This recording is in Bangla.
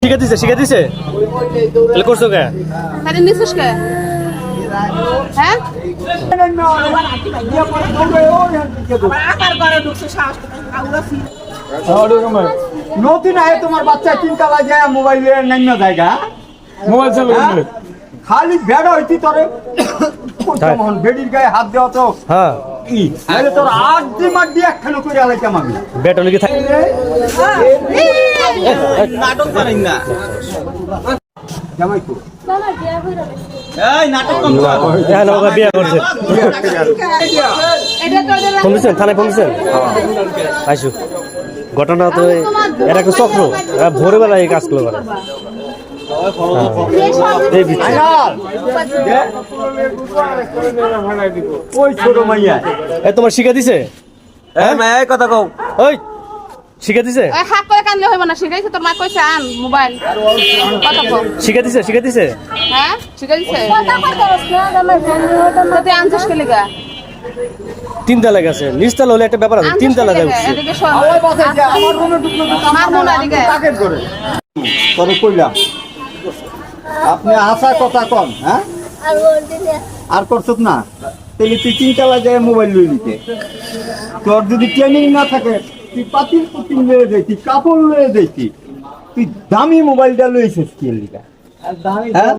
শিখে দিছে তাহলে করছো কে আরে নিছিস কে হ্যাঁ নতুন আয় তোমার বাচ্চা তিনতলা যায় মোবাইলে নান্য জায়গা মোবাইল চালু খালি বেড়া হইতি তোরে বেডির গায়ে হাত দেওয়া তো হ্যাঁ নাহলে তোর আড্ডি মাড্ডি একখানে করে আলাইতাম আমি বেটা লিখে থাকে নাটক করেন না জামাই কো এই নাটক কম ওকে বিয়ে করছে এটা তোদের ফোন দিচ্ছেন থানায় ফোন দিচ্ছেন আইসু ঘটনা তো এরা একটা চক্র এরা ভোরবেলা এই কাজগুলো করে এই বিচ্ছে ওই ছোট মাইয়া এ তোমার শিখে দিছে এই মাই কথা কও ওই শিখে দিছে ওই হাত করে কানলে হইব না শিখাইছে তোর মা কইছে আন মোবাইল কথা কও শিখে দিছে হ্যাঁ শিখাইছে কথা কইতে তুই আনছিস কে লাগা তিনতলা গেছে নিচতলা হলে একটা ব্যাপার আছে তিনতলা যায় উঠছে এদিকে শোন ওই বাসে যে আমার রুমে ঢুকলো আমার মনে এদিকে টাকেট করে তোরে কইলাম আপনি আশা কথা কন হ্যাঁ আর করছত না তাহলে তুই তিনতলা যায় মোবাইল লই নিতে তোর যদি ট্রেনিং না থাকে তুই পাতিল পুতিল লয়ে যাইতি কাপড় লয়ে যাইতি তুই দামি মোবাইলটা লইছিস কি লিগা হ্যাঁ